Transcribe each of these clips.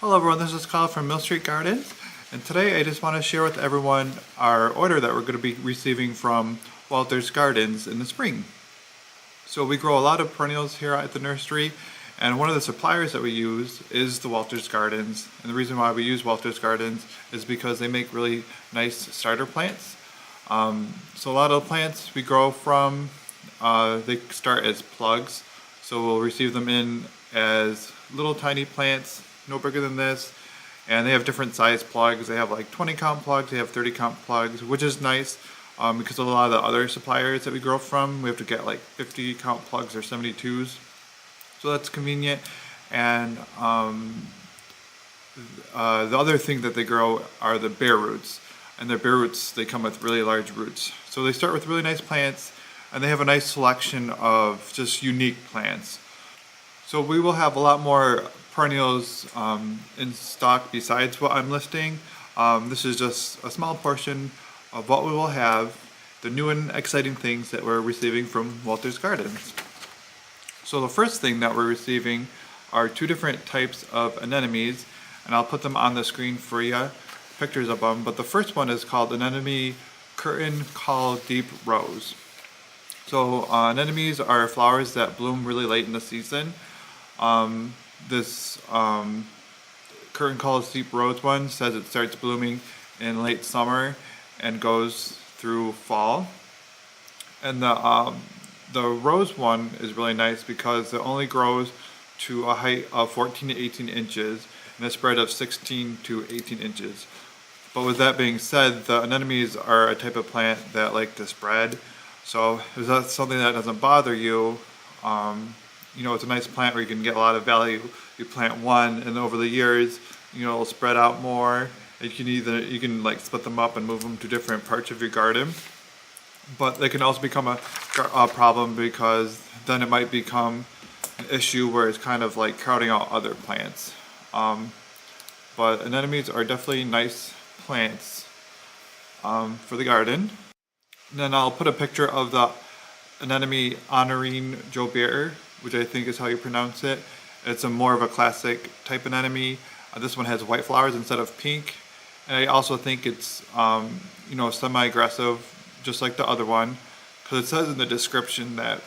Hello everyone, this is Kyle from Mill Street Gardens, and today I just want to share with everyone our order that we're going to be receiving from Walter's Gardens in the spring. So we grow a lot of perennials here at the nursery, and one of the suppliers that we use is the Walter's Gardens. And the reason why we use Walter's Gardens is because they make really nice starter plants. So a lot of the plants we grow from, they start as plugs, so we'll receive them in as little tiny plants, no bigger than this, and they have different size plugs. They have like 20 count plugs, they have 30 count plugs, which is nice because a lot of the other suppliers that we grow from, we have to get like 50 count plugs or 72s, so that's convenient. And the other thing that they grow are the bare roots, and their bare roots, they come with really large roots. So they start with really nice plants, and they have a nice selection of just unique plants. So we will have a lot more perennials in stock besides what I'm listing. This is just a small portion of what we will have, the new and exciting things that we're receiving from Walter's Gardens. So the first thing that we're receiving are two different types of anemones, and I'll put them on the screen for you, pictures of them. But the first one is called Anemone Curtain Call Deep Rose. So anemones are flowers that bloom really late in the season. This Curtain Calls Deep Rose one says it starts blooming in late summer and goes through fall. And the rose one is really nice because it only grows to a height of 14 to 18 inches and a spread of 16 to 18 inches. But with that being said, the anemones are a type of plant that like to spread. So if that's something that doesn't bother you, you know, it's a nice plant where you can get a lot of value. You plant one, and over the years, you know, it'll spread out more. You can like split them up and move them to different parts of your garden. But they can also become a problem because then it might become an issue where it's kind of like crowding out other plants. But anemones are definitely nice plants for the garden. And then I'll put a picture of the anemone Honorine Jobert, which I think is how you pronounce it. It's a more of a classic type anemone. This one has white flowers instead of pink. And I also think it's, you know, semi-aggressive, just like the other one, because it says in the description that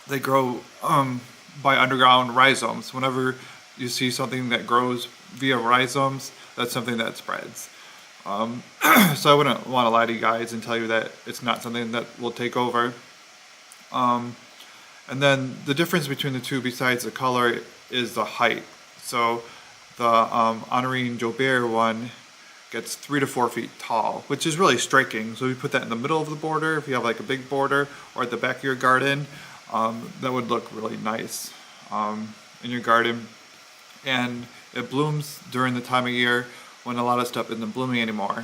they grow by underground rhizomes. Whenever you see something that grows via rhizomes, that's something that spreads. So I wouldn't want to lie to you guys and tell you that it's not something that will take over. And then the difference between the two, besides the color, is the height. So the Honorine Jobert one gets 3 to 4 feet tall, which is really striking. So if you put that in the middle of the border, if you have like a big border, or at the back of your garden, that would look really nice in your garden. And it blooms during the time of year when a lot of stuff isn't blooming anymore.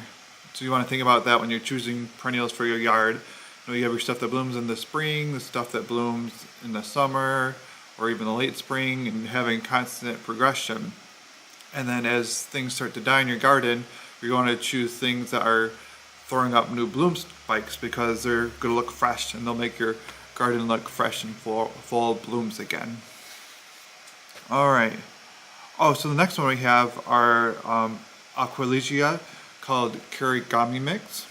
So you want to think about that when you're choosing perennials for your yard. You know, you have your stuff that blooms in the spring, the stuff that blooms in the summer, or even the late spring, and having constant progression. And then as things start to die in your garden, you're going to choose things that are throwing up new bloom spikes because they're going to look fresh and they'll make your garden look fresh and full of blooms again. Alright. Oh, so the next one we have are Aquilegia called Kirigami mix.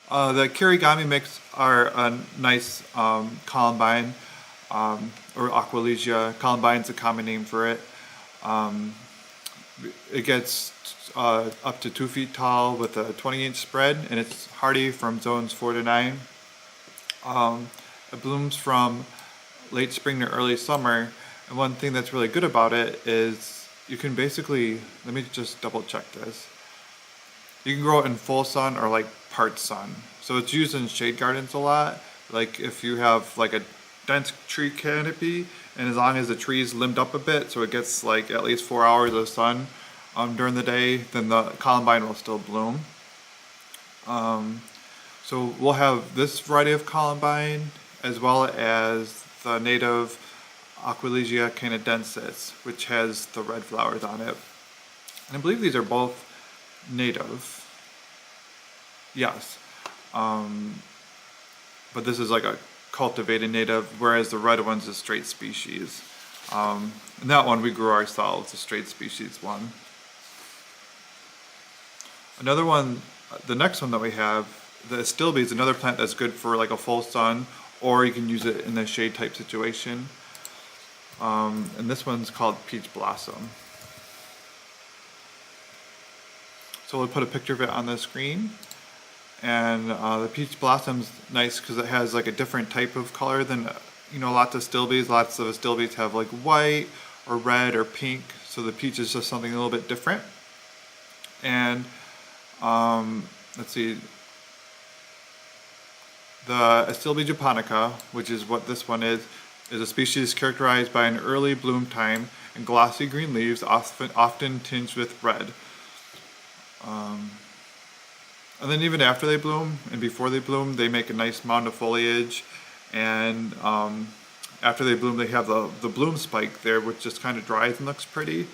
The Kirigami mix are a nice columbine, or Aquilegia. Columbine's a common name for it. It gets up to 2 feet tall with a 20-inch spread, and it's hardy from zones 4 to 9. It blooms from late spring to early summer, and one thing that's really good about it is you can basically, let me just double check this. You can grow it in full sun or like part sun. So it's used in shade gardens a lot. Like if you have like a dense tree canopy, and as long as the tree is limbed up a bit so it gets like at least 4 hours of sun during the day, then the columbine will still bloom. So we'll have this variety of columbine as well as the native Aquilegia canadensis, which has the red flowers on it. And I believe these are both native. Yes. But this is like a cultivated native, whereas the red one's a straight species. And that one we grew ourselves, a straight species one. Another one, the next one that we have, the Astilbe, is another plant that's good for like a full sun, or you can use it in a shade type situation. And this one's called Peach Blossom. So we'll put a picture of it on the screen. And the Peach Blossom's nice because it has like a different type of color than, you know, lots of Astilbes. Lots of Astilbes have like white or red or pink. So the peach is just something a little bit different. And let's see, the Astilbe japonica, which is what this one is a species characterized by an early bloom time and glossy green leaves, often tinged with red. And then even after they bloom and before they bloom, they make a nice mound of foliage. And after they bloom, they have the bloom spike there, which just kind of dries and looks pretty.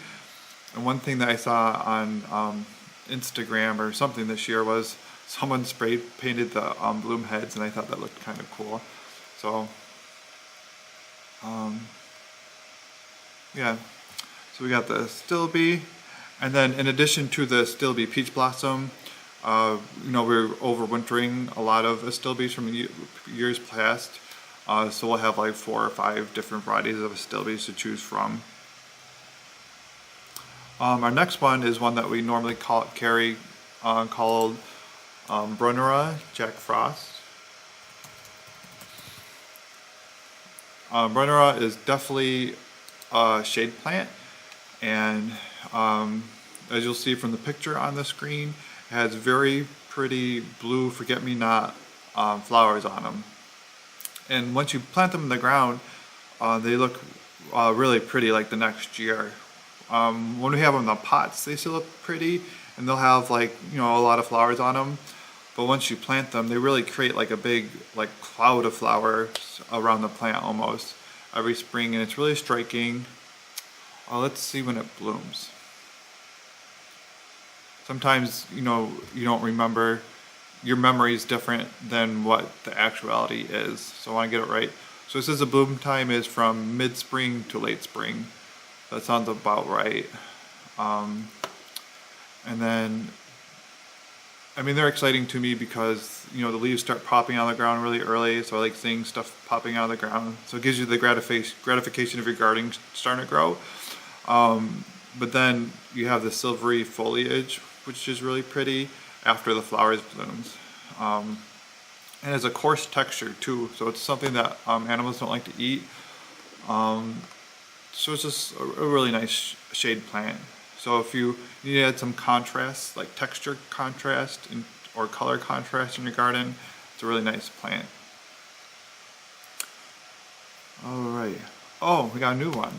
And one thing that I saw on Instagram or something this year was someone spray painted the bloom heads, and I thought that looked kind of cool. So yeah, so we got the Astilbe, and then in addition to the Astilbe Peach Blossom, you know, we're overwintering a lot of Astilbes from years past, so we'll have like 4 or 5 different varieties of Astilbes to choose from. Our next one is one that we normally carry called Brunnera Jack Frost. Brunnera is definitely a shade plant, and as you'll see from the picture on the screen, it has very pretty blue forget-me-not flowers on them. And once you plant them in the ground, they look really pretty like the next year. When we have them in the pots, they still look pretty, and they'll have like, you know, a lot of flowers on them. But once you plant them, they really create like a big like cloud of flowers around the plant almost every spring, and it's really striking. Let's see when it blooms. Sometimes, you know, you don't remember, your memory is different than what the actuality is. So I want to get it right. So it says the bloom time is from mid-spring to late spring. That sounds about right. And then, I mean, they're exciting to me because, you know, the leaves start popping out of the ground really early, so I like seeing stuff popping out of the ground. So it gives you the gratification of your garden starting to grow. But then you have the silvery foliage, which is really pretty after the flowers blooms. And it has a coarse texture too, so it's something that animals don't like to eat. So it's just a really nice shade plant. So if you need to add some contrast, like texture contrast or color contrast in your garden, it's a really nice plant. Alright. Oh, we got a new one.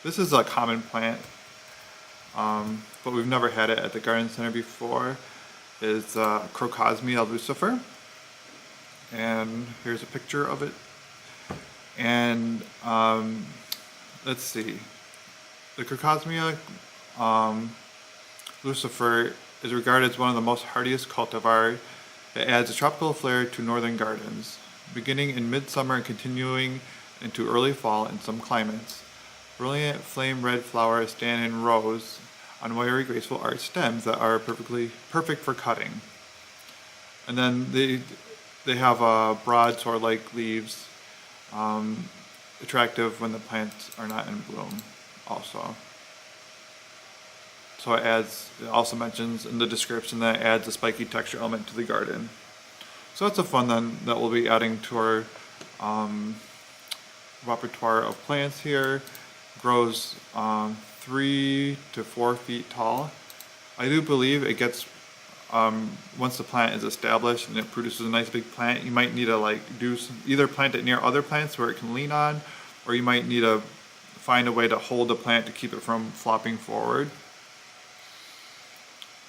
This is a common plant, but we've never had it at the garden center before. It's Crocosmia Lucifer. And here's a picture of it. And let's see. The Crocosmia Lucifer is regarded as one of the most hardiest cultivars. It adds a tropical flair to northern gardens, beginning in midsummer and continuing into early fall in some climates. Brilliant flame red flowers stand in rows on wiry, graceful arched stems that are perfect for cutting. And then they have broad sword-like leaves, attractive when the plants are not in bloom also. So it also mentions in the description that it adds a spiky texture element to the garden. So that's a fun one that we'll be adding to our repertoire of plants here. Grows 3 to 4 feet tall. I do believe it gets, once the plant is established and it produces a nice big plant, you might need to either plant it near other plants where it can lean on, or you might need to find a way to hold the plant to keep it from flopping forward.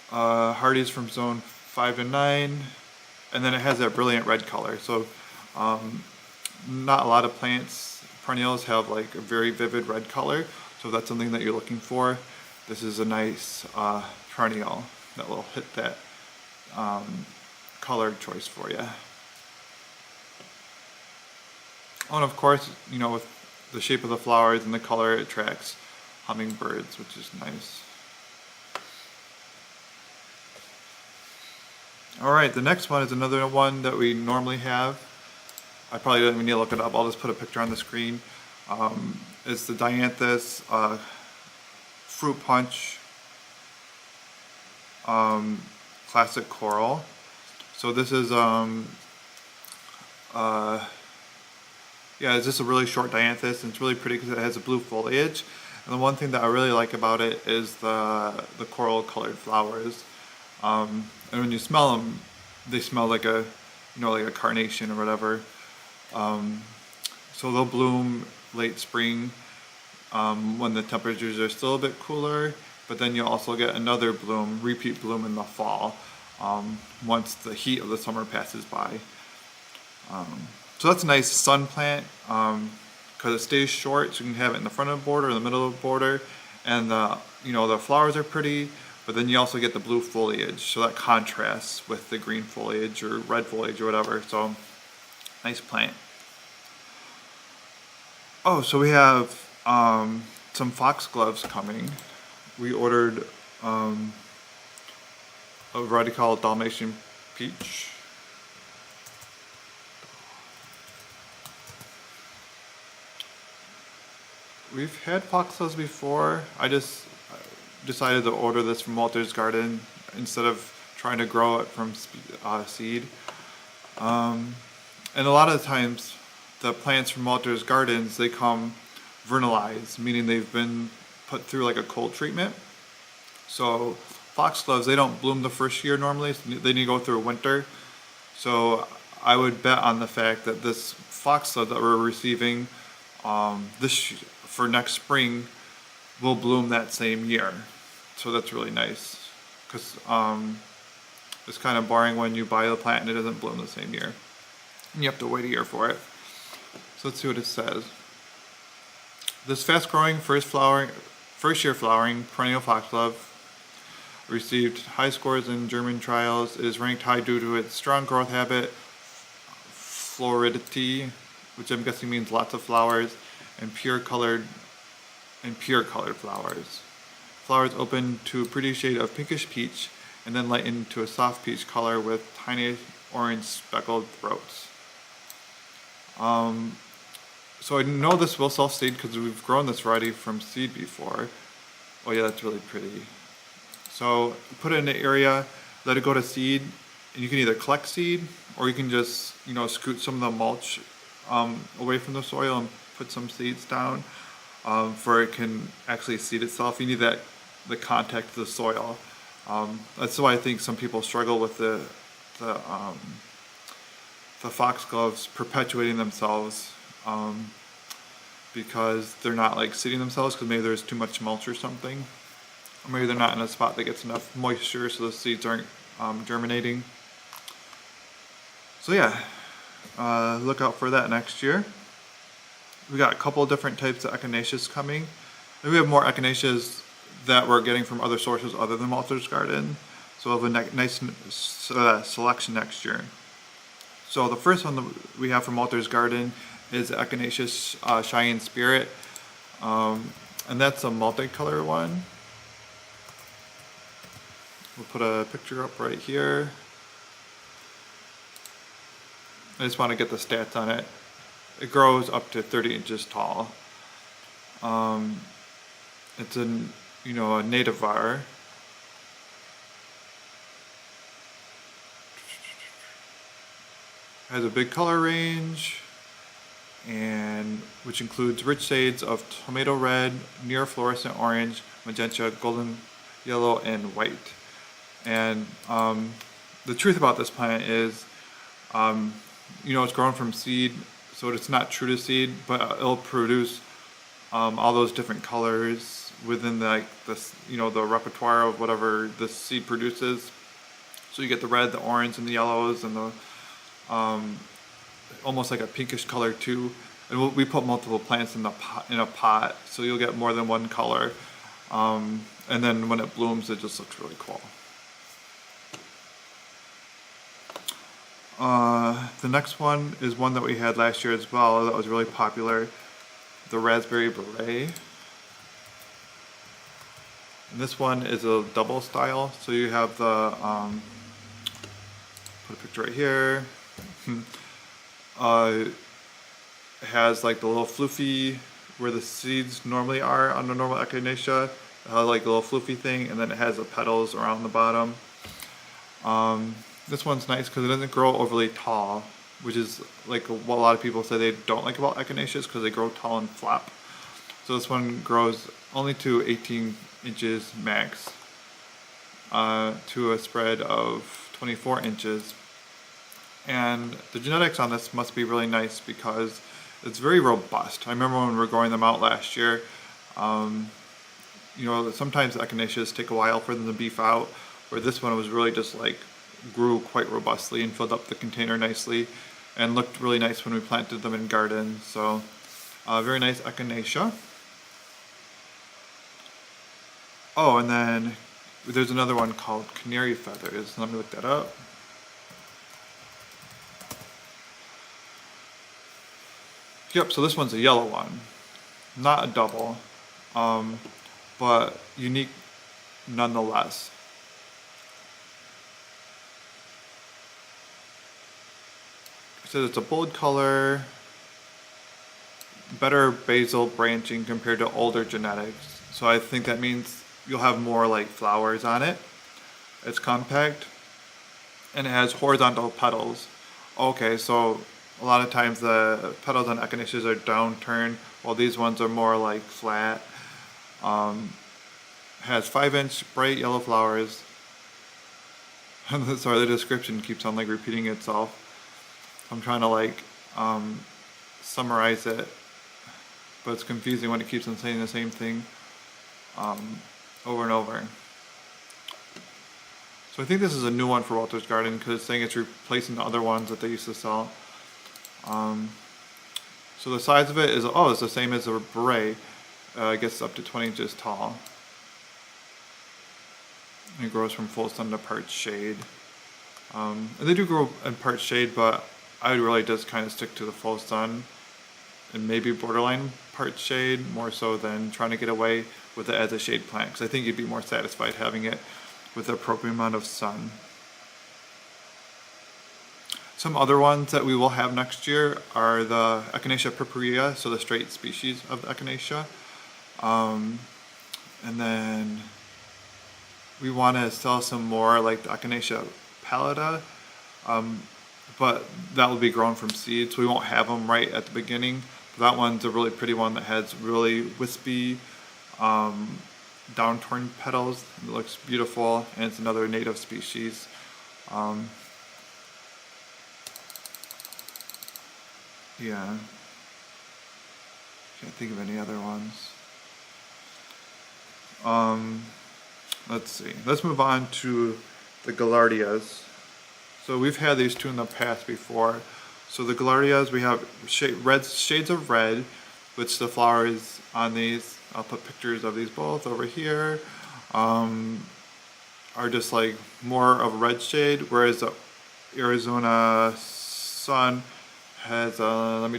Hardy's from zone 5 to 9, and then it has that brilliant red color. So not a lot of plants, perennials, have like a very vivid red color. So if that's something that you're looking for, this is a nice perennial that will hit that color choice for you. Oh, and of course, you know, with the shape of the flowers and the color attracts hummingbirds, which is nice. Alright, the next one is another one that we normally have. I probably don't even need to look it up, I'll just put a picture on the screen. It's the Dianthus Fruit Punch Classic Coral. So this is it's just a really short dianthus, and it's really pretty because it has a blue foliage. And the one thing that I really like about it is the coral colored flowers. And when you smell them, they smell like a like a carnation or whatever. So they'll bloom late spring when the temperatures are still a bit cooler, but then you'll also get another repeat bloom in the fall once the heat of the summer passes by. So that's a nice sun plant because it stays short, so you can have it in the front of the border, in the middle of the border, and the flowers are pretty, but then you also get the blue foliage, so that contrasts with the green foliage or red foliage or whatever. So nice plant. Oh, so we have some foxgloves coming. We ordered a variety called Dalmatian Peach. We've had foxgloves before. I just decided to order this from Walter's Garden instead of trying to grow it from seed. And a lot of the times, the plants from Walter's Gardens, they come vernalized, meaning they've been put through like a cold treatment. So foxgloves, they don't bloom the first year normally, so they need to go through a winter. So I would bet on the fact that this foxglove that we're receiving for next spring will bloom that same year. So that's really nice, because it's kind of boring when you buy the plant and it doesn't bloom the same year. And you have to wait a year for it. So let's see what it says. This fast-growing, first-year flowering perennial foxglove received high scores in German trials. It is ranked high due to its strong growth habit, floridity, which I'm guessing means lots of flowers, and pure colored flowers. Flowers open to a pretty shade of pinkish peach and then lighten to a soft peach color with tiny orange speckled throats. So I know this will self-seed because we've grown this variety from seed before. Oh yeah, that's really pretty. So put it in the area, let it go to seed, and you can either collect seed or you can just scoot some of the mulch away from the soil and put some seeds down for it can actually seed itself. You need the contact of the soil. That's why I think some people struggle with the foxgloves perpetuating themselves because they're not like seeding themselves, because maybe there's too much mulch or something, or maybe they're not in a spot that gets enough moisture so the seeds aren't germinating. So yeah, look out for that next year. We got a couple of different types of echinaceas coming, and we have more echinaceas that we're getting from other sources other than Walter's Garden, so we'll have a nice selection next year. So the first one that we have from Walter's Garden is Echinacea Cheyenne Spirit, and that's a multicolor one. We'll put a picture up right here. I just want to get the stats on it. It grows up to 30 inches tall. It's a nativar. Has a big color range, and which includes rich shades of tomato red, near fluorescent orange, magenta, golden yellow, and white. And the truth about this plant is, it's grown from seed, so it's not true to seed, but it'll produce all those different colors within the repertoire of whatever the seed produces. So you get the red, the orange, and the yellows, and the almost like a pinkish color too. And we put multiple plants in a pot, so you'll get more than one color. And then when it blooms, it just looks really cool. The next one is one that we had last year as well that was really popular. the raspberry beret. And this one is a double style, so you have the, put a picture right here. It has like the little floofy, where the seeds normally are on the normal Echinacea. It has like a little floofy thing, and then it has the petals around the bottom. This one's nice because it doesn't grow overly tall, which is like what a lot of people say they don't like about Echinaceas, because they grow tall and flap. So this one grows only to 18 inches max, to a spread of 24 inches. And the genetics on this must be really nice because it's very robust. I remember when we were growing them out last year, you know, sometimes Echinaceas take a while for them to beef out, where this one was really just like grew quite robustly and filled up the container nicely and looked really nice when we planted them in gardens. So very nice Echinacea. Oh, and then there's another one called Canary Feathers. Let me look that up. Yep, so this one's a yellow one. Not a double, but unique nonetheless. It says it's a bold color, better basal branching compared to older genetics. So I think that means you'll have more like flowers on it. It's compact and it has horizontal petals. Okay, so a lot of times the petals on Echinaceas are downturned, while these ones are more like flat. Has 5-inch bright yellow flowers. Sorry, the description keeps on like repeating itself. I'm trying to like summarize it, but it's confusing when it keeps on saying the same thing over and over. So I think this is a new one for Walter's Garden because it's saying it's replacing the other ones that they used to sell. So the size of it is, it's the same as a beret. I guess up to 20 inches tall. And it grows from full sun to part shade. And they do grow in part shade, but I would really just kind of stick to the full sun and maybe borderline part shade, more so than trying to get away with it as a shade plant, because I think you'd be more satisfied having it with the appropriate amount of sun. Some other ones that we will have next year are the Echinacea purpurea, so the straight species of the Echinacea. And then we want to sell some more like the Echinacea pallida, but that will be grown from seeds, so we won't have them right at the beginning. That one's a really pretty one that has really wispy, downtorn petals. It looks beautiful, and it's another native species. Yeah, can't think of any other ones. Let's see. Let's move on to the Gaillardias. So we've had these two in the past before. So the Gaillardias, we have shades of red, which the flowers on these, I'll put pictures of these both over here, are just like more of a red shade, whereas the Arizona Sun has, sun.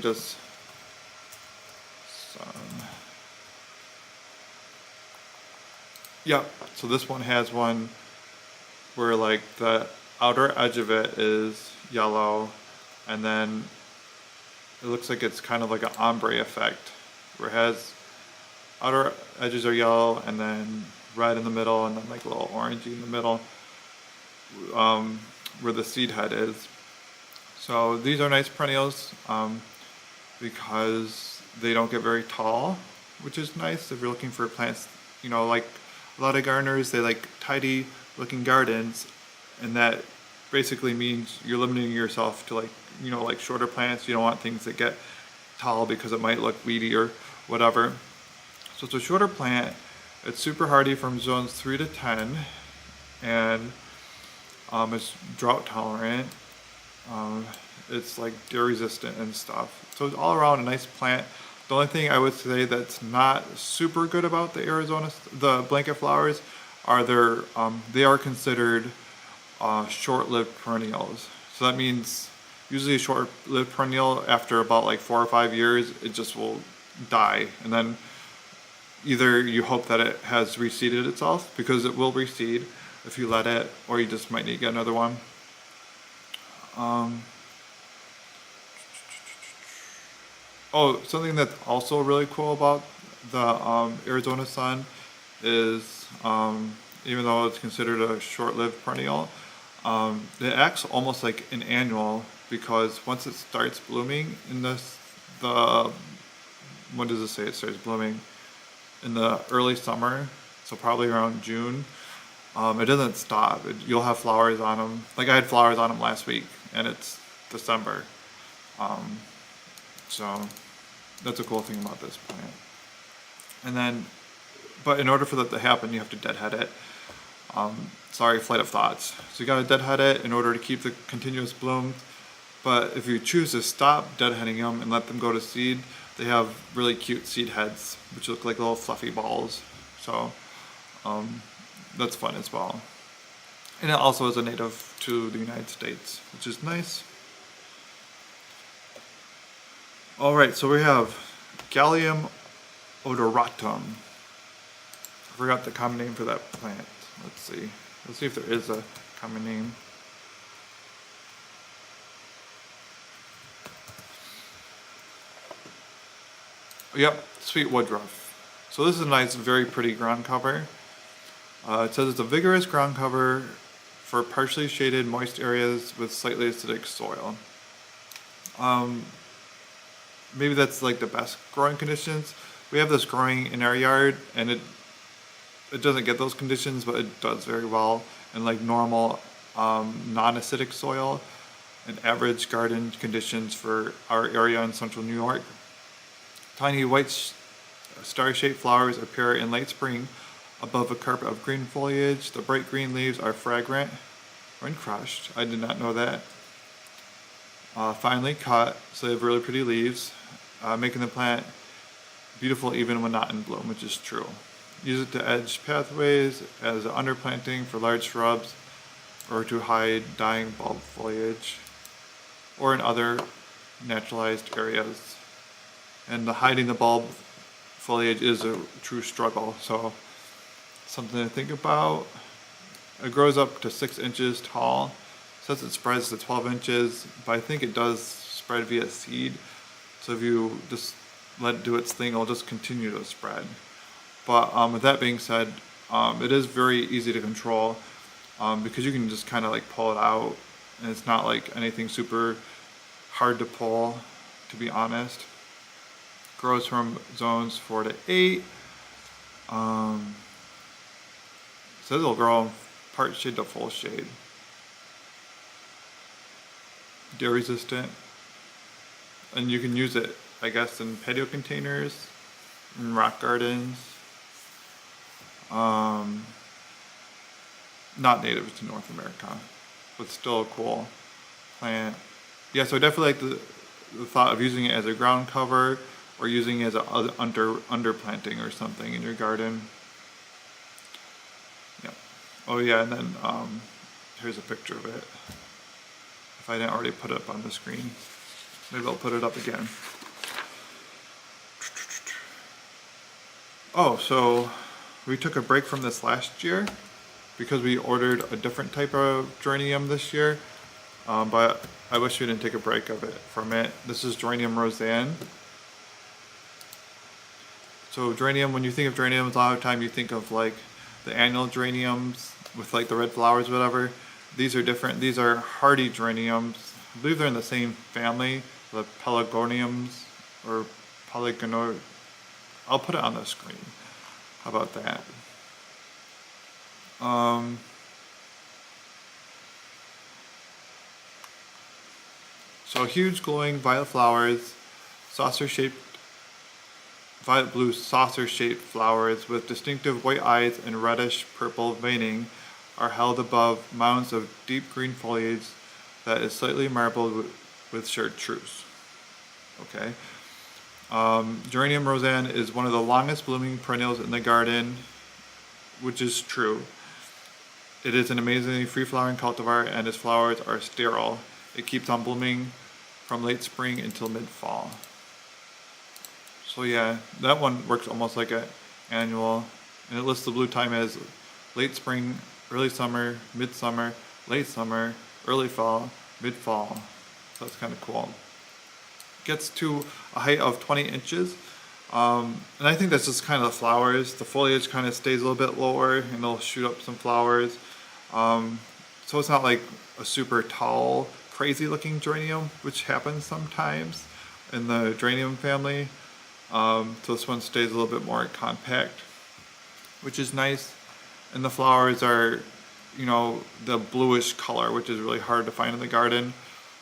Yep, so this one has one where like the outer edge of it is yellow, and then it looks like it's kind of like an ombre effect, where it has outer edges are yellow and then red in the middle and then like a little orangey in the middle, where the seed head is. So these are nice perennials because they don't get very tall, which is nice if you're looking for plants, you know, like a lot of gardeners, they like tidy looking gardens, and that basically means you're limiting yourself to like, you know, like shorter plants. You don't want things that get tall because it might look weedy or whatever. So it's a shorter plant. It's super hardy from zones 3 to 10, and it's drought tolerant. It's like deer resistant and stuff. So it's all around a nice plant. The only thing I would say that's not super good about the the blanket flowers are they are considered short-lived perennials. So that means usually a short-lived perennial, after about like 4 or 5 years, it just will die, and then either you hope that it has reseeded itself, because it will reseed if you let it, or you just might need to get another one. Oh, something that's also really cool about the Arizona sun is, even though it's considered a short-lived perennial, it acts almost like an annual, because once it starts blooming in when does it say it starts blooming? In the early summer, so probably around June. It doesn't stop. You'll have flowers on them. Like I had flowers on them last week, and it's December. So that's a cool thing about this plant. And then, but in order for that to happen, you have to deadhead it. Sorry, flight of thoughts. So you gotta deadhead it in order to keep the continuous blooms. But if you choose to stop deadheading them and let them go to seed, they have really cute seed heads, which look like little fluffy balls. So that's fun as well. And it also is a native to the United States, which is nice. Alright, so we have Galium Odoratum. I forgot the common name for that plant. Let's see. Let's see if there is a common name. Yep, sweet woodruff. So this is a nice, very pretty ground cover. It says it's a vigorous ground cover for partially shaded, moist areas with slightly acidic soil. Maybe that's like the best growing conditions. We have this growing in our yard, and it doesn't get those conditions, but it does very well in like normal non-acidic soil and average garden conditions for our area in central New York. Tiny white star-shaped flowers appear in late spring above a carpet of green foliage. The bright green leaves are fragrant when crushed. I did not know that. Finely cut, so they have really pretty leaves, making the plant beautiful even when not in bloom, which is true. Use it to edge pathways as an underplanting for large shrubs, or to hide dying bulb foliage, or in other naturalized areas. And hiding the bulb foliage is a true struggle, so something to think about. It grows up to 6 inches tall. It says it spreads to 12 inches, but I think it does spread via seed. So if you just let it do its thing, it'll just continue to spread. But with that being said, it is very easy to control, because you can just kind of like pull it out, and it's not like anything super hard to pull, to be honest. Grows from zones 4 to 8. Says it'll grow part shade to full shade. Deer resistant. And you can use it, I guess, in patio containers, in rock gardens. Not native to North America, but still a cool plant. Yeah, so I definitely like the thought of using it as a ground cover, or using it as an underplanting or something in your garden. Yeah. Oh yeah, and then here's a picture of it. If I didn't already put it up on the screen, maybe I'll put it up again. Oh, so we took a break from this last year because we ordered a different type of geranium this year, but I wish we didn't take a break from it. This is Geranium Rozanne. So geranium, when you think of geraniums, a lot of the time you think of like the annual geraniums with like the red flowers or whatever. These are different. These are hardy geraniums. I believe they're in the same family, the pelargoniums or polygonor. I'll put it on the screen. How about that? So huge glowing violet flowers, violet blue saucer-shaped flowers with distinctive white eyes and reddish purple veining are held above mounds of deep green foliage that is slightly marbled with chartreuse. Okay. Geranium Rozanne is one of the longest blooming perennials in the garden, which is true. It is an amazingly free-flowering cultivar, and its flowers are sterile. It keeps on blooming from late spring until mid-fall. So yeah, that one works almost like an annual, and it lists the bloom time as late spring, early summer, midsummer, late summer, early fall, mid-fall. So that's kind of cool. Gets to a height of 20 inches. And I think that's just kind of the flowers. The foliage kind of stays a little bit lower and it'll shoot up some flowers. So it's not like a super tall, crazy looking geranium, which happens sometimes in the geranium family. So this one stays a little bit more compact, which is nice. And the flowers are, you know, the bluish color, which is really hard to find in the garden.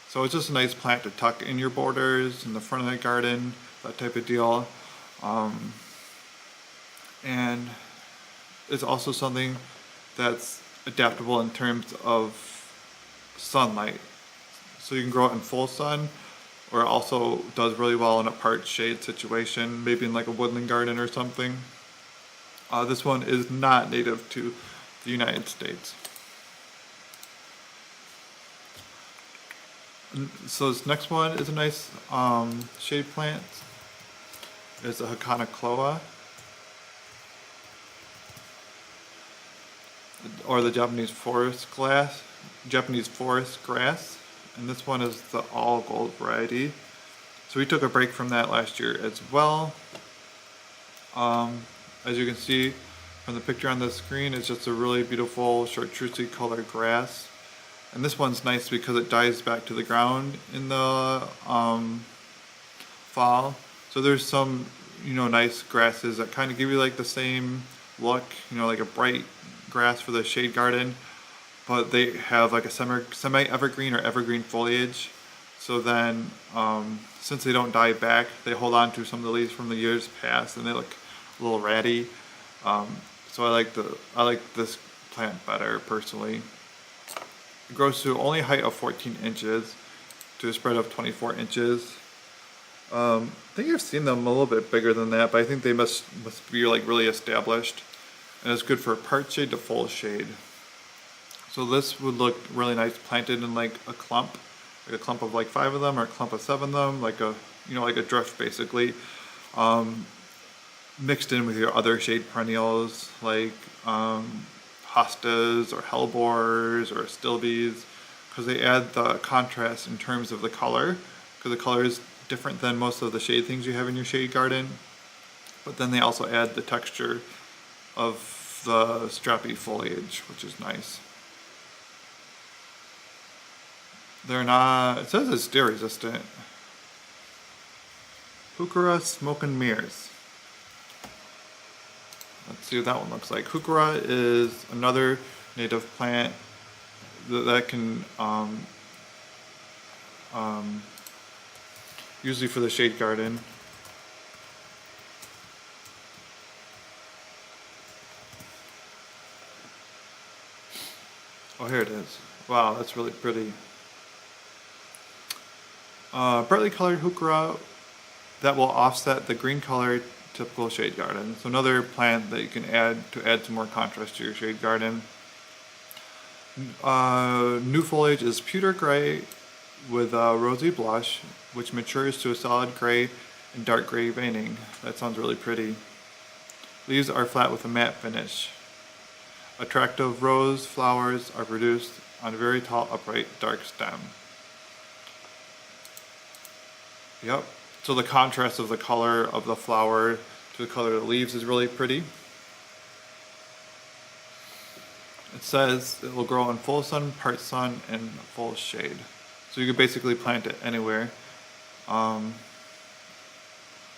So it's just a nice plant to tuck in your borders, in the front of the garden, that type of deal. And it's also something that's adaptable in terms of sunlight. So you can grow it in full sun, or it also does really well in a part shade situation, maybe in like a woodland garden or something. This one is not native to the United States. So this next one is a nice shade plant. It's a Hakonechloa, or the Japanese forest grass. And this one is the All Gold variety. So we took a break from that last year as well. As you can see from the picture on the screen, it's just a really beautiful chartreusey colored grass. And this one's nice because it dies back to the ground in the fall. So there's some, you know, nice grasses that kind of give you like the same look, you know, like a bright grass for the shade garden, but they have like a semi-evergreen or evergreen foliage. So then, since they don't die back, they hold on to some of the leaves from the years past, and they look a little ratty. So I like this plant better personally. It grows to only a height of 14 inches to a spread of 24 inches. I think I've seen them a little bit bigger than that, but I think they must be like really established. And it's good for part shade to full shade. So this would look really nice planted in like a clump of like 5 of them, or a clump of 7 of them, like a, you know, like a drift basically. Mixed in with your other shade perennials like hostas or hellebores or astilbes, because they add the contrast in terms of the color, because the color is different than most of the shade things you have in your shade garden. But then they also add the texture of the strappy foliage, which is nice. They're not, it says it's deer resistant. Heuchera smoke and mirrors. Let's see what that one looks like. Heuchera is another native plant that can, usually for the shade garden. Oh, here it is. Wow, that's really pretty. Brightly colored Heuchera that will offset the green colored typical shade garden. So another plant that you can add to add some more contrast to your shade garden. New foliage is pewter gray with a rosy blush, which matures to a solid gray and dark gray veining. That sounds really pretty. Leaves are flat with a matte finish. Attractive rose flowers are produced on a very tall, upright, dark stem. Yep. So the contrast of the color of the flower to the color of the leaves is really pretty. It says it will grow in full sun, part sun, and full shade. So you could basically plant it anywhere. And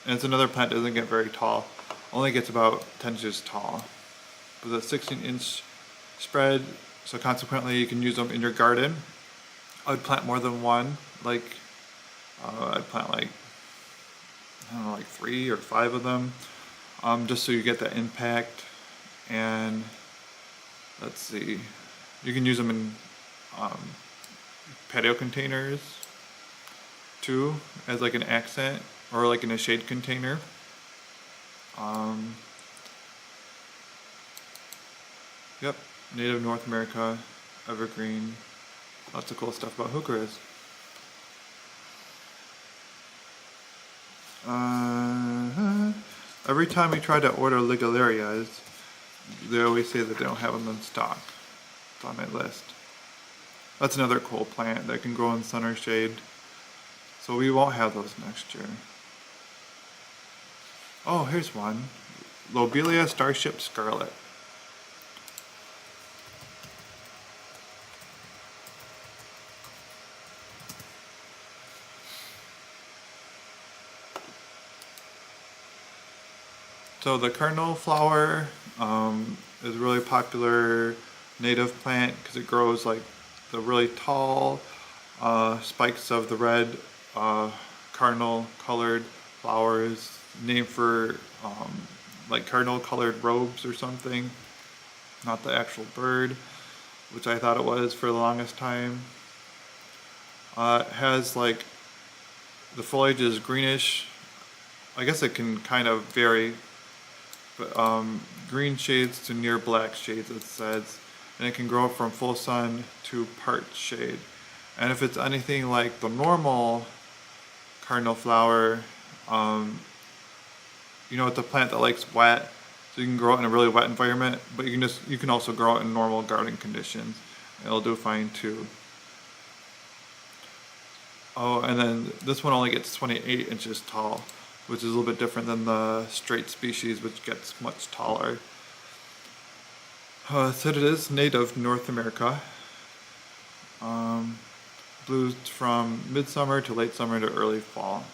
it's another plant that doesn't get very tall. Only gets about 10 inches tall. With a 16-inch spread, so consequently you can use them in your garden. I would plant more than one. Like, I'd plant like, I don't know, like 3 or 5 of them, just so you get that impact. And let's see, you can use them in patio containers too, as like an accent, or like in a shade container. Yep, native North America, evergreen, lots of cool stuff about Heucheras. Every time you try to order Ligularias, they always say that they don't have them in stock. It's on my list. That's another cool plant that can grow in sun or shade. So we won't have those next year. Oh, here's one. Lobelia Starship Scarlet. So the cardinal flower is a really popular native plant because it grows like the really tall spikes of the red cardinal colored flowers, named for like cardinal colored robes or something, not the actual bird, which I thought it was for the longest time. It has like, the foliage is greenish. I guess it can kind of vary, but green shades to near black shades, it says, and it can grow from full sun to part shade. And if it's anything like the normal cardinal flower, you know, it's a plant that likes wet, so you can grow it in a really wet environment, but you can also grow it in normal garden conditions. It'll do fine too. Oh, and then this one only gets 28 inches tall, which is a little bit different than the straight species, which gets much taller. So it is native to North America. Blooms from midsummer to late summer to early fall.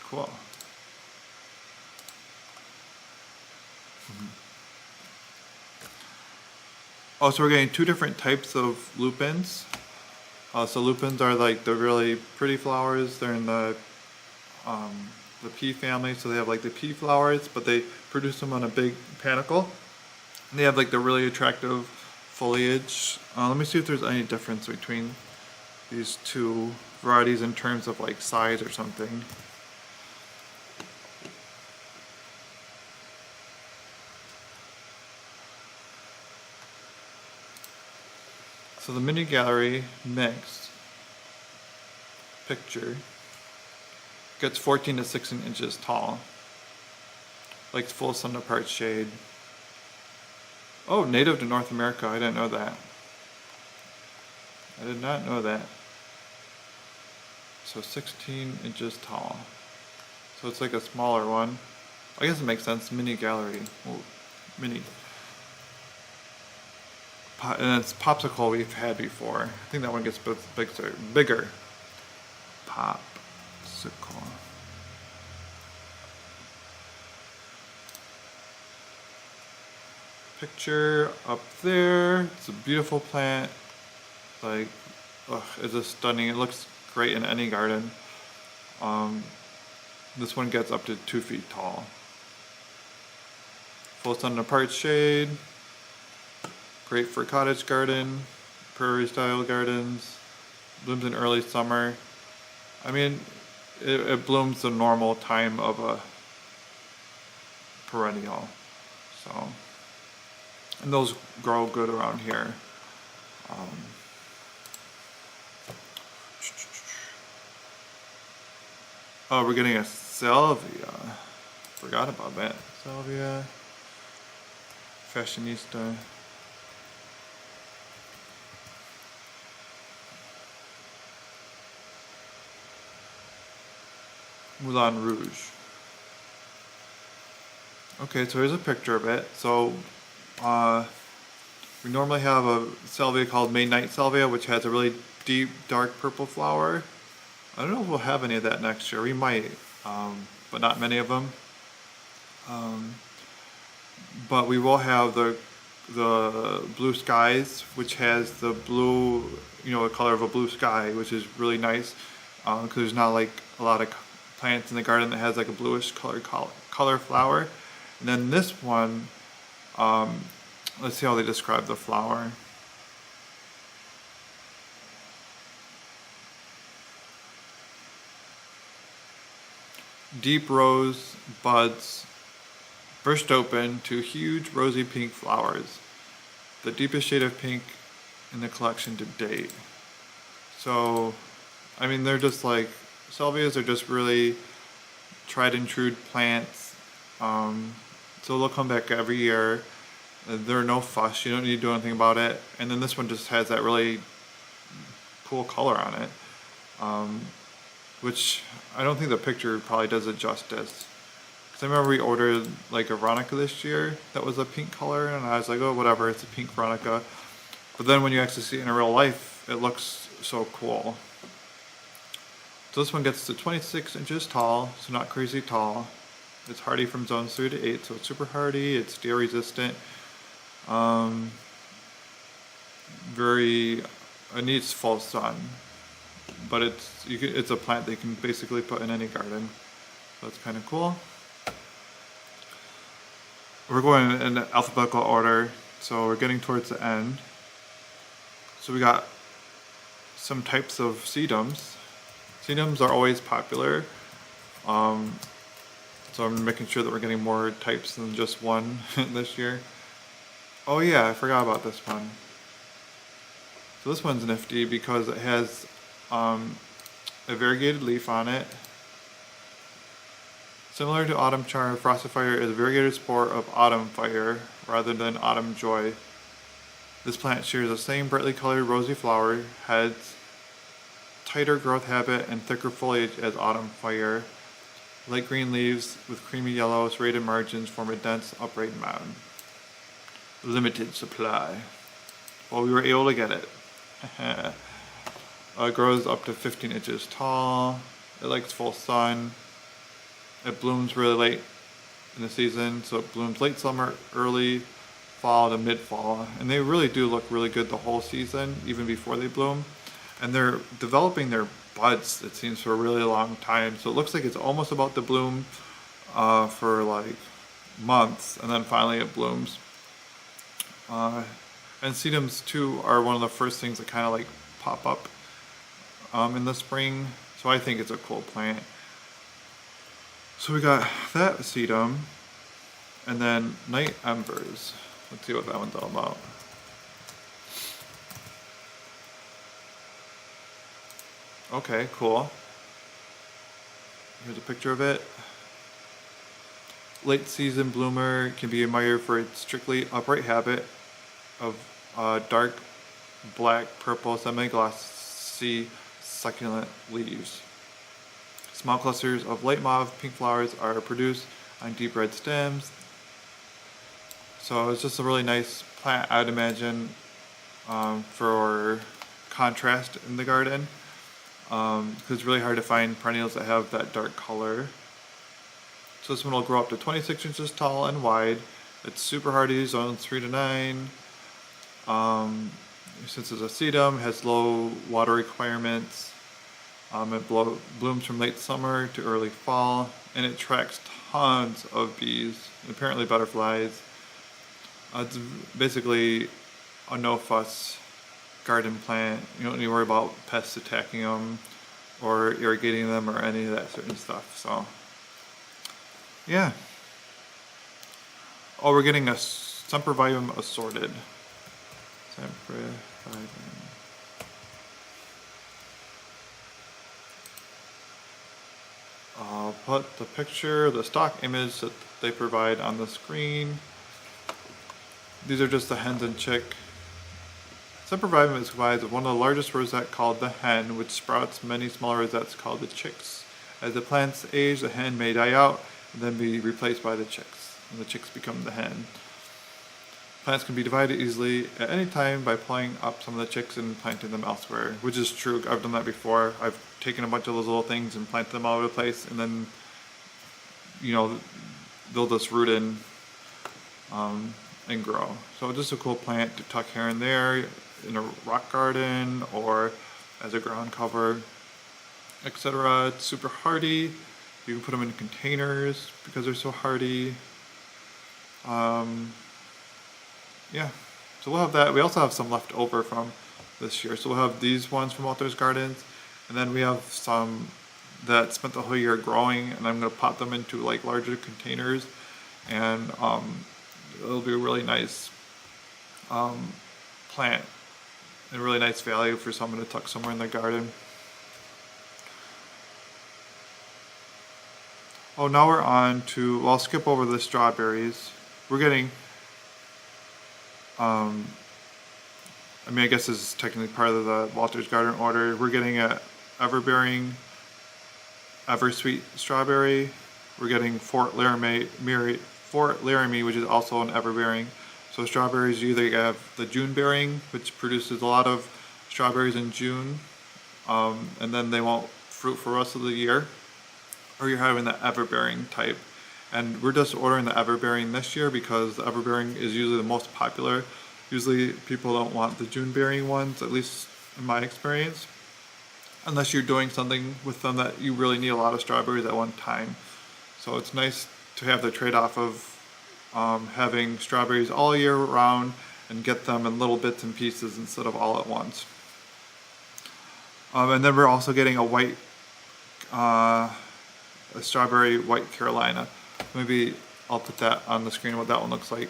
Cool. Oh, so we're getting two different types of lupins. So lupins are like the really pretty flowers. They're in the pea family, so they have like the pea flowers, but they produce them on a big panicle. And they have like the really attractive foliage. Let me see if there's any difference between these two varieties in terms of like size or something. So the mini gallery mixed picture gets 14 to 16 inches tall. Likes full sun to part shade. Oh, native to North America. I didn't know that. I did not know that. So 16 inches tall. So it's like a smaller one. I guess it makes sense. Mini gallery. Well, mini. And it's Popsicle we've had before. I think that one gets bigger. Popsicle. Picture up there. It's a beautiful plant. Like, it's just stunning. It looks great in any garden. This one gets up to 2 feet tall. Full sun to part shade. Great for cottage garden, prairie style gardens. Blooms in early summer. I mean, it blooms the normal time of a perennial. So, and those grow good around here. Oh, we're getting a Salvia. Forgot about that. Salvia. Fashionista. Moulin Rouge. Okay, so here's a picture of it. So we normally have a salvia called May Night Salvia, which has a really deep, dark purple flower. I don't know if we'll have any of that next year. We might, but not many of them. But we will have the blue skies, which has the blue, the color of a blue sky, which is really nice because there's not like a lot of plants in the garden that has like a bluish color flower. And then this one, let's see how they describe the flower. Deep rose buds burst open to huge rosy pink flowers, the deepest shade of pink in the collection to date. So, I mean, they're just like, salvias are just really tried and true plants. So they'll come back every year. They're no fuss. You don't need to do anything about it. And then this one just has that really cool color on it, which I don't think the picture probably does it justice. Because I remember we ordered like a Veronica this year that was a pink color, and I was like, oh, whatever, it's a pink Veronica. But then when you actually see it in real life, it looks so cool. So this one gets to 26 inches tall, so not crazy tall. It's hardy from zones 3 to 8, so it's super hardy. It's deer resistant. It needs full sun, but it's a plant that you can basically put in any garden. So it's kind of cool. We're going in alphabetical order, so we're getting towards the end. So we got some types of sedums. Sedums are always popular. So I'm making sure that we're getting more types than just one this year. Oh yeah, I forgot about this one. So this one's nifty because it has a variegated leaf on it. Similar to autumn charm, frosted fire is a variegated spore of autumn fire rather than autumn joy. This plant shares the same brightly colored rosy flower heads, tighter growth habit, and thicker foliage as autumn fire. Light green leaves with creamy yellow serrated margins form a dense upright mound. Limited supply. Well, we were able to get it. It grows up to 15 inches tall. It likes full sun. It blooms really late in the season, so it blooms late summer, early fall to mid-fall. And they really do look really good the whole season, even before they bloom. And they're developing their buds, it seems, for a really long time. So it looks like it's almost about to bloom for like months, and then finally it blooms. And sedums too are one of the first things that kind of like pop up in the spring. So I think it's a cool plant. So we got that sedum, and then night embers. Let's see what that one's all about. Okay, cool. Here's a picture of it. Late season bloomer, can be admired for its strictly upright habit of dark black, purple, semi-glossy, succulent leaves. Small clusters of light mauve pink flowers are produced on deep red stems. So it's just a really nice plant, I'd imagine, for contrast in the garden. Because it's really hard to find perennials that have that dark color. So this one will grow up to 26 inches tall and wide. It's super hardy, zones 3 to 9. Since it's a sedum, it has low water requirements. It blooms from late summer to early fall, and it attracts tons of bees, and apparently butterflies. It's basically a no-fuss garden plant. You don't need to worry about pests attacking them or irrigating them or any of that certain stuff. So yeah. Oh, we're getting a Sempervivum assorted. Sempervivum. I'll put the picture, the stock image that they provide on the screen. These are just the hens and chick. Sempervivum is comprised of one of the largest rosette called the hen, which sprouts many smaller rosettes called the chicks. As the plants age, the hen may die out and then be replaced by the chicks, and the chicks become the hen. Plants can be divided easily at any time by pulling up some of the chicks and planting them elsewhere, which is true. I've done that before. I've taken a bunch of those little things and planted them all over the place, and then, you know, they'll just root in and grow. So just a cool plant to tuck here and there in a rock garden or as a ground cover, etc. It's super hardy. You can put them in containers because they're so hardy. Yeah, so we'll have that. We also have some left over from this year. So we'll have these ones from Walter's Gardens, and then we have some that spent the whole year growing, and I'm going to pot them into like larger containers, and it'll be a really nice plant and really nice value for someone to tuck somewhere in their garden. Oh, now we're on to, well, I'll skip over the strawberries. We're getting, I mean, I guess this is technically part of the Walter's Garden order. We're getting a everbearing, eversweet strawberry. We're getting Fort Laramie, which is also an everbearing. So strawberries, you either have the June bearing, which produces a lot of strawberries in June, and then they won't fruit for the rest of the year, or you're having the everbearing type. And we're just ordering the everbearing this year because the everbearing is usually the most popular. Usually people don't want the June bearing ones, at least in my experience, unless you're doing something with them that you really need a lot of strawberries at one time. So it's nice to have the trade-off of having strawberries all year round and get them in little bits and pieces instead of all at once. And then we're also getting a white, a strawberry white Carolina. Maybe I'll put that on the screen what that one looks like.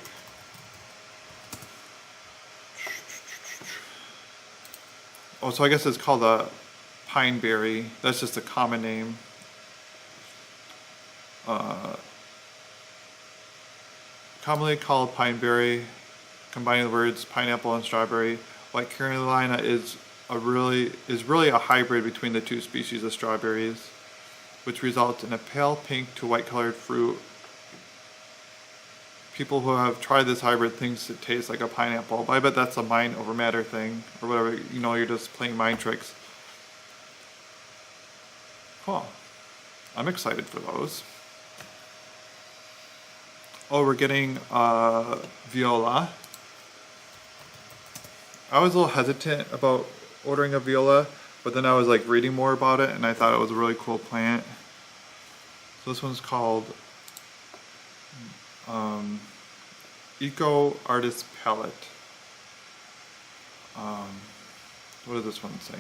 Oh, so I guess it's called a pine berry. That's just a common name. Commonly called pine berry, combining the words pineapple and strawberry. White Carolina is really a hybrid between the two species of strawberries, which results in a pale pink to white colored fruit. People who have tried this hybrid thinks it tastes like a pineapple, but I bet that's a mind over matter thing, or whatever, you know, you're just playing mind tricks. Cool. I'm excited for those. Oh, we're getting viola. I was a little hesitant about ordering a viola, but then I was like reading more about it and I thought it was a really cool plant. So this one's called Eco Artist Palette. What does this one say?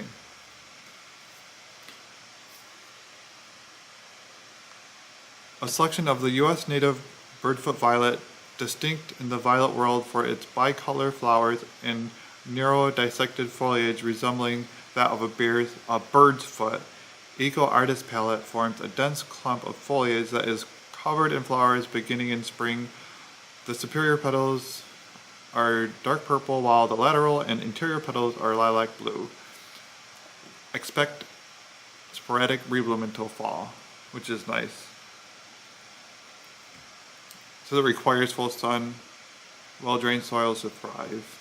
A selection of the U.S. native birdfoot violet, distinct in the violet world for its bicolor flowers and narrow dissected foliage resembling that of a bird's foot. Eco Artist Palette forms a dense clump of foliage that is covered in flowers beginning in spring. The superior petals are dark purple while the lateral and interior petals are lilac blue. Expect sporadic rebloom until fall, which is nice. So it requires full sun, well-drained soils to thrive.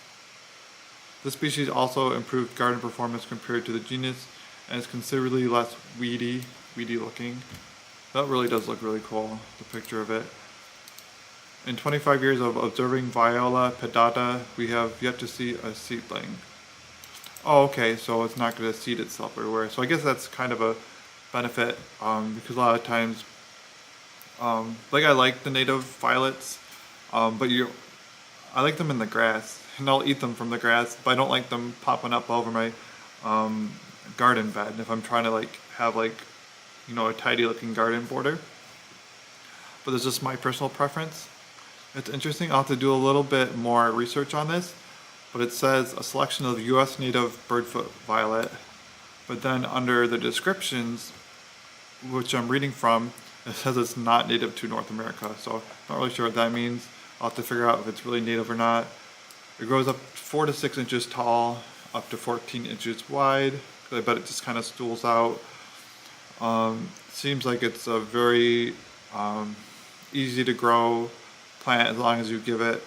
This species also improved garden performance compared to the genus and is considerably less weedy looking. That really does look really cool, the picture of it. In 25 years of observing Viola pedata, we have yet to see a seedling. Oh, okay, so it's not going to seed itself everywhere. So I guess that's kind of a benefit, because a lot of times, like I like the native violets, but I like them in the grass, and I'll eat them from the grass, but I don't like them popping up over my garden bed if I'm trying to like have like, you know, a tidy looking garden border. But it's just my personal preference. It's interesting. I'll have to do a little bit more research on this, but it says a selection of U.S. native birdfoot violet. But then under the descriptions, which I'm reading from, it says it's not native to North America. So I'm not really sure what that means. I'll have to figure out if it's really native or not. It grows up 4 to 6 inches tall, up to 14 inches wide. I bet it just kind of stools out. Seems like it's a very easy to grow plant as long as you give it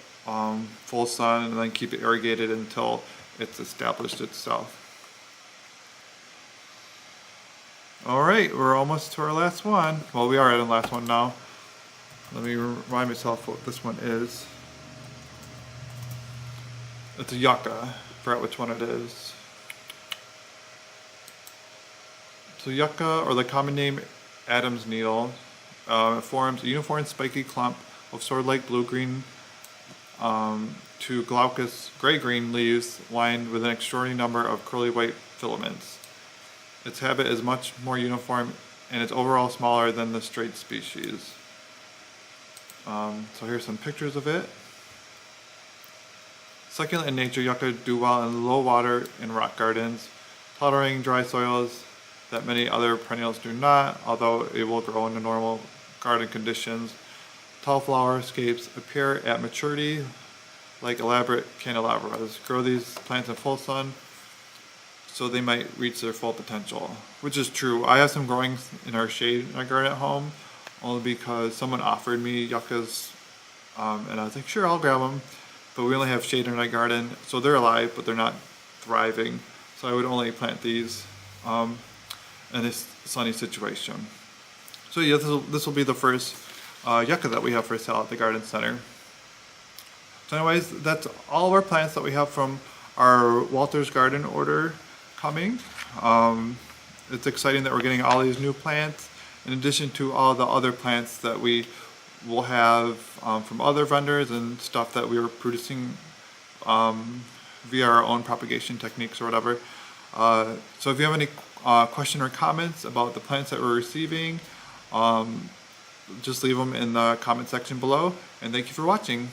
full sun and then keep it irrigated until it's established itself. Alright, we're almost to our last one. Well, we are at the last one now. Let me remind myself what this one is. It's a yucca. I forgot which one it is. So yucca, or the common name Adam's needle, it forms a uniform spiky clump of sword-like blue-green to glaucous gray-green leaves lined with an extraordinary number of curly white filaments. Its habit is much more uniform and it's overall smaller than the straight species. So here's some pictures of it. Succulent in nature, yucca do well in low water and rock gardens, tolerating dry soils that many other perennials do not, although it will grow in a normal garden conditions. Tall flower scapes appear at maturity like elaborate candelabras. Grow these plants in full sun so they might reach their full potential, which is true. I have some growing in our shade in our garden at home, only because someone offered me yuccas, and I was like, sure, I'll grab them. But we only have shade in our garden, so they're alive, but they're not thriving. So I would only plant these in this sunny situation. So yeah, this will be the first yucca that we have for sale at the garden center. So anyways, that's all of our plants that we have from our Walter's Garden order coming. It's exciting that we're getting all these new plants in addition to all the other plants that we will have from other vendors and stuff that we were producing via our own propagation techniques or whatever. So if you have any question or comments about the plants that we're receiving, just leave them in the comment section below, and thank you for watching.